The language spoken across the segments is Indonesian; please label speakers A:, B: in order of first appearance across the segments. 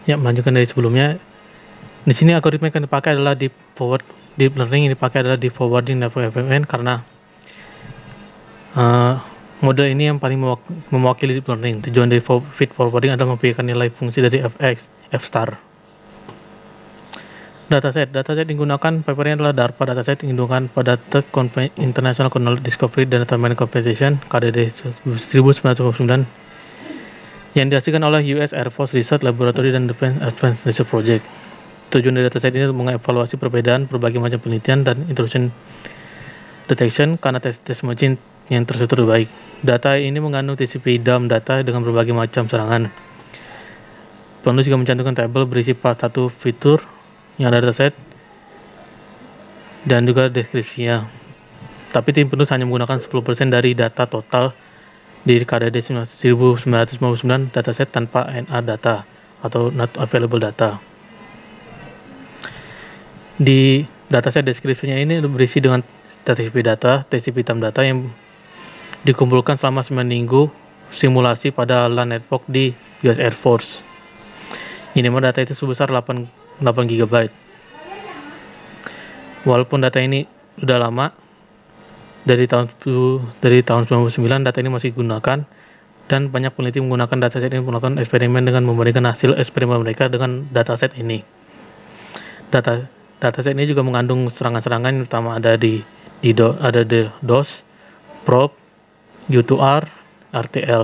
A: Ya, melanjutkan dari sebelumnya. Di sini algoritma yang dipakai adalah deep learning yang dipakai adalah deep forwarding network FFN karena model ini yang paling mewakili deep learning. Tujuan dari feed forwarding adalah memperlihatkan nilai fungsi dari fx, f star. Dataset yang digunakan papernya adalah DARPA dataset yang digunakan pada Third International Knowledge Discovery dan Data Mining Competition KDD 1999 yang dihasilkan oleh US Air Force Research Laboratory dan Defense Advanced Research Project. Tujuan dari dataset ini untuk mengevaluasi perbedaan berbagai macam penelitian dan intrusion detection karena tes machine yang terstruktur baik. Data ini mengandung TCP DAM data dengan berbagai macam serangan. Penulis juga mencantumkan tabel berisi part 1 fitur yang ada dataset dan juga deskripsinya. Tapi tim penulis hanya menggunakan 10% dari data total di KDD 1959 dataset tanpa NA data atau not available data. Di dataset deskripsinya ini berisi dengan TCP DAM data yang dikumpulkan selama 9 minggu simulasi pada LAN network di US Air Force. Ini mana data itu sebesar 8 GB. Walaupun data ini sudah lama, dari tahun 99 data ini masih digunakan dan banyak peneliti menggunakan dataset ini melakukan eksperimen dengan membandingkan hasil eksperimen mereka dengan dataset ini. Dataset ini juga mengandung serangan-serangan yang utama ada di DOS, probe, U2R, RTL.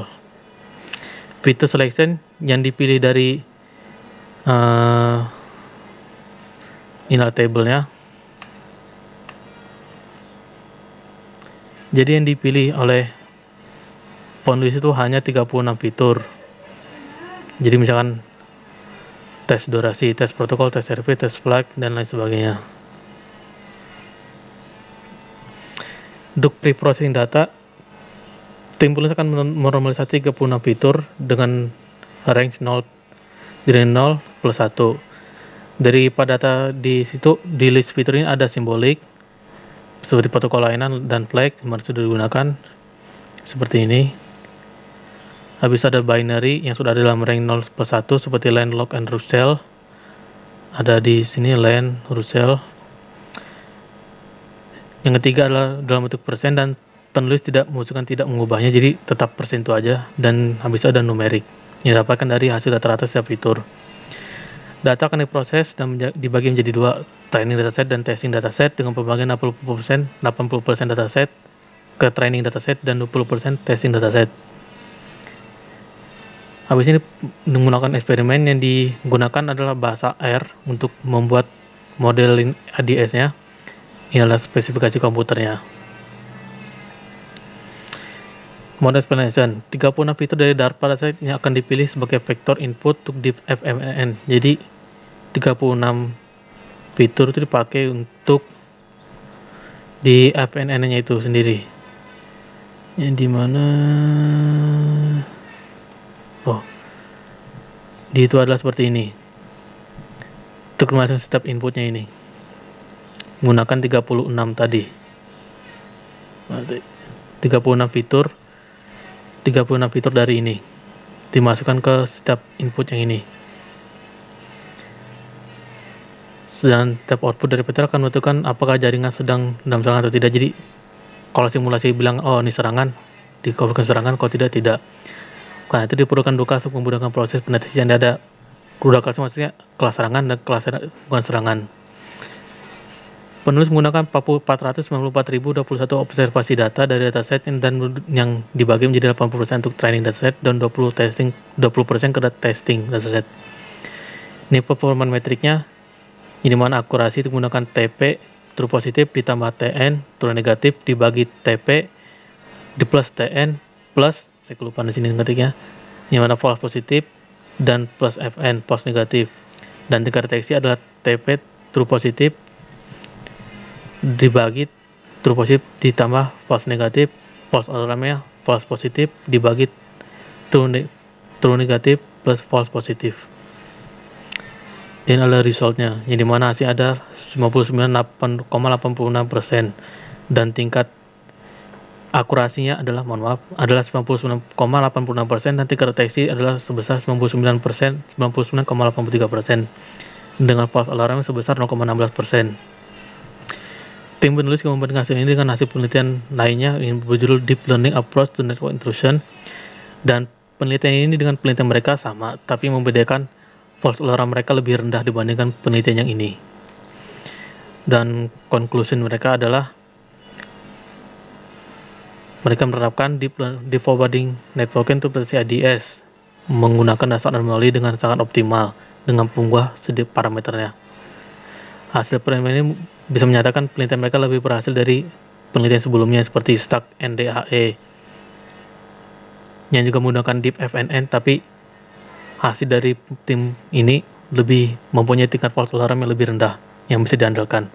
A: Feature selection yang dipilih dari inilah tabelnya. Jadi yang dipilih oleh penulis itu hanya 36 fitur. Jadi misalkan tes durasi, tes protokol, tes RP, tes flag, dan lain sebagainya. Untuk pre-processing data, tim penulis akan menormalisasi 36 fitur dengan range 0 dari 0 plus 1. Dari pada data di situ, di list fitur ini ada simbolik seperti protokol layanan dan flag yang sudah digunakan seperti ini. Habis ada binary yang sudah ada dalam range 0 plus 1 seperti LAN, log, and root cell. Ada di sini LAN, root cell. Yang ketiga adalah dalam bentuk persen dan penulis tidak mengubahnya, jadi tetap persen itu aja. Dan habis ada numerik yang didapatkan dari hasil rata-rata setiap fitur. Data akan diproses dan dibagi menjadi dua, training dataset dan testing dataset dengan pembagian 80% dataset ke training dataset dan 20% testing dataset. Habis ini menggunakan eksperimen yang digunakan adalah bahasa R untuk membuat model ADS-nya. Ini adalah spesifikasi komputernya. Model explanation, 36 fitur dari DARPA dataset yang akan dipilih sebagai vektor input untuk di FMNN. Jadi 36 fitur itu dipakai untuk di FNN-nya itu sendiri. Yang dimana di itu adalah seperti ini. Untuk masuk step inputnya ini menggunakan 36 tadi. 36 fitur dari ini dimasukkan ke step input yang ini. Dan step output dari fitur akan menentukan apakah jaringan sedang dalam serangan atau tidak. Jadi kalau simulasi bilang ini serangan, dikabulkan serangan, kalau tidak. Karena itu diperlukan DUKA untuk memudahkan proses pendeteksian data. DUKA maksudnya kelas serangan dan kelas bukan serangan. Penulis menggunakan 494.021 observasi data dari dataset dan yang dibagi menjadi 80% untuk training dataset dan 20% ke testing dataset. Ini performance metriknya, ini mana akurasi itu menggunakan TP true positif ditambah TN true negatif dibagi TP di plus TN plus, saya kelupaan di sini ngetiknya, ini mana false positif dan plus FN false negatif. Dan tingkat deteksi adalah TP true positif dibagi true positif ditambah false negatif, false alarmnya false positif dibagi true negatif plus false positif. Ini adalah resultnya, yang dimana hasil ada 99,86% dan tingkat akurasinya adalah 99,86% dan tingkat deteksi adalah sebesar 99,83% dengan false alarm sebesar 0,16%. Tim penulis membandingkan hasil ini dengan hasil penelitian lainnya yang berjudul Deep Learning Approach to Network Intrusion, dan penelitian ini dengan penelitian mereka sama, tapi membedakan false alarm mereka lebih rendah dibandingkan penelitian yang ini. Dan konklusi mereka adalah mereka menerapkan deep forwarding networking untuk deteksi IDS menggunakan dasar anomali dengan sangat optimal dengan mengubah sedikit parameternya. Hasil penelitian ini bisa menyatakan penelitian mereka lebih berhasil dari penelitian sebelumnya seperti Stuck NDAE yang juga menggunakan Deep FNN, tapi hasil dari tim ini lebih mempunyai tingkat false alarm yang lebih rendah yang bisa diandalkan.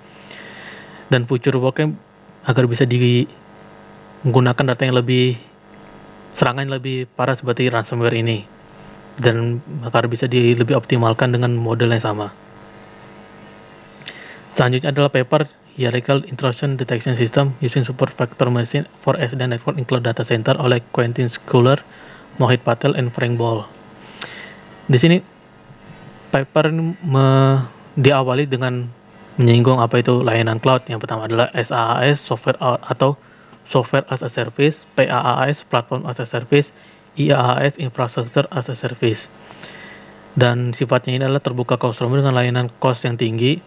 A: Dan future worknya agar bisa menggunakan data yang serangan yang lebih parah seperti ransomware ini, dan agar bisa lebih optimalkan dengan model yang sama. Selanjutnya adalah paper Hierarchical Intrusion Detection System Using Super Vector Machine for SDN Network in Cloud Data Center oleh Quentin Schuler, Mohit Patel, and Frank Ball. Di sini paper ini diawali dengan menyinggung apa itu layanan cloud. Yang pertama adalah SaaS, software atau Software as a Service, PaaS, Platform as a Service, IaaS, Infrastructure as a Service. Dan sifatnya ini adalah terbuka customer dengan layanan cost yang tinggi.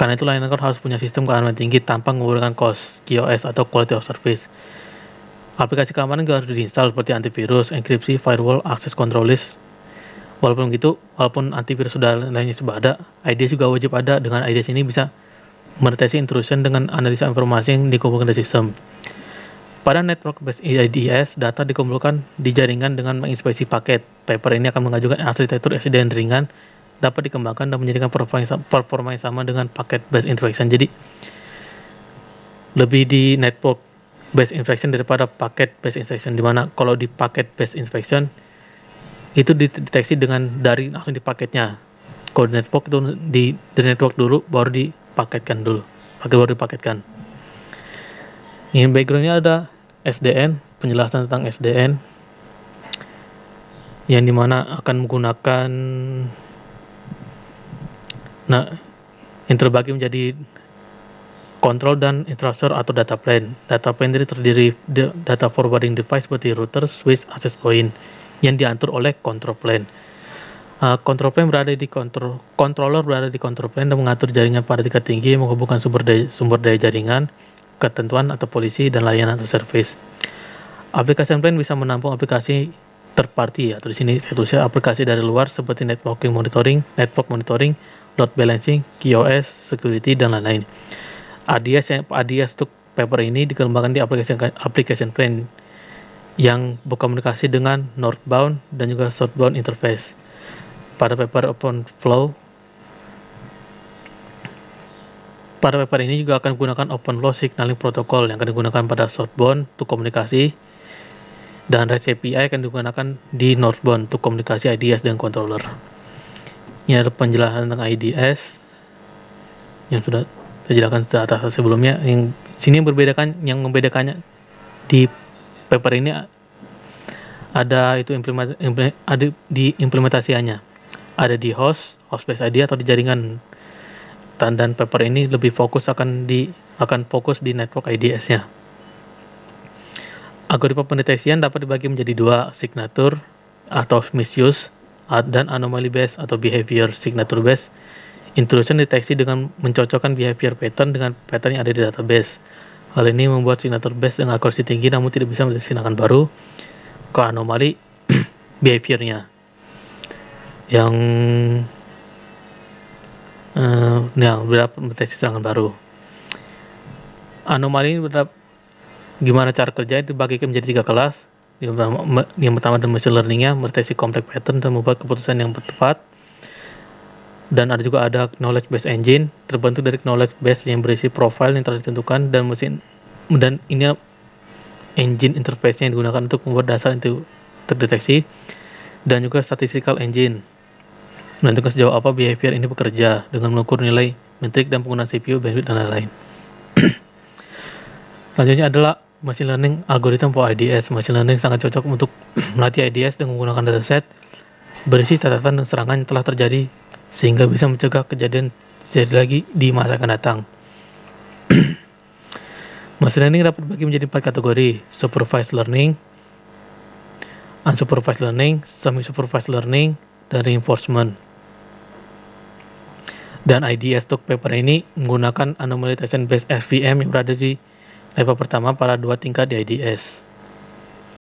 A: Karena itu layanan cloud harus punya sistem keamanan tinggi tanpa menggunakan cost, QoS atau Quality of Service. Aplikasi keamanan juga harus diinstal seperti antivirus, enkripsi, firewall, access control list. Walaupun antivirus lainnya sudah ada, IDS juga wajib ada. Dengan IDS ini bisa mendeteksi intrusion dengan analisa informasi yang dikumpulkan dari sistem. Pada network based IDS, data dikumpulkan di jaringan dengan menginspeksi paket. Paper ini akan mengajukan arsitektur SDN ringan dapat dikembangkan dan menjadikan performa yang sama dengan paket based infection. Jadi lebih di network based infection daripada paket based infection, dimana kalau di paket based infection itu dideteksi dari langsung di paketnya. Kalau di network itu di network dulu baru dipaketkan dulu, baru dipaketkan. Ini backgroundnya ada SDN, penjelasan tentang SDN yang dimana akan menggunakan yang terbagi menjadi control dan infrastructure atau data plane. Data plane ini terdiri data forwarding device seperti router, switch, access point yang diatur oleh control plane. Control plane controller berada di control plane dan mengatur jaringan pada tingkat tinggi, menghubungkan sumber daya jaringan, ketentuan atau polisi, dan layanan atau service. Application plane bisa menampung aplikasi third party, atau di sini saya tulisnya aplikasi dari luar seperti network monitoring, load balancing, QoS, security, dan lain-lain. ADS untuk paper ini dikembangkan di application plane yang berkomunikasi dengan northbound dan juga southbound interface. Pada paper ini juga akan menggunakan open flow signaling protocol yang akan digunakan pada southbound untuk komunikasi, dan REST API akan digunakan di northbound untuk komunikasi IDS dan controller. Ini ada penjelasan tentang IDS yang sudah saya jelaskan di atas sebelumnya. Yang sini yang membedakannya di paper ini ada di implementasiannya, ada di host based ID atau di jaringan. Dan paper ini lebih fokus akan fokus di network IDS-nya. Algoritma pendeteksian dapat dibagi menjadi dua, signature atau misuse dan anomaly based atau behavior. Signature based intrusion deteksi dengan mencocokkan behavior pattern dengan pattern yang ada di database. Hal ini membuat signature based dengan akurasi tinggi namun tidak bisa mendeteksi serangan baru. Ke anomali behaviornya yang berdapat mendeteksi serangan baru. Anomali ini gimana cara kerja itu dibagikan menjadi 3 kelas. Yang pertama adalah machine learning-nya, mendeteksi complex pattern dan membuat keputusan yang tepat. Dan ada knowledge base engine, terbentuk dari knowledge base yang berisi profile yang telah ditentukan dan ini engine interface-nya yang digunakan untuk membuat dasar itu terdeteksi, dan juga statistical engine menentukan sejauh apa behavior ini bekerja dengan mengukur nilai metrik dan penggunaan CPU, bandwidth, dan lain-lain. Selanjutnya adalah Machine Learning Algorithm for IDS. Machine Learning sangat cocok untuk melatih IDS dengan menggunakan dataset berisi catatan dan serangan yang telah terjadi sehingga bisa mencegah kejadian terjadi lagi di masa akan datang. Machine Learning dapat dibagi menjadi 4 kategori: Supervised Learning, Unsupervised Learning, Semi-Supervised Learning, dan Reinforcement. Dan IDS untuk paper ini menggunakan Anomaly Detection Based SVM yang berada di level pertama pada 2 tingkat di IDS.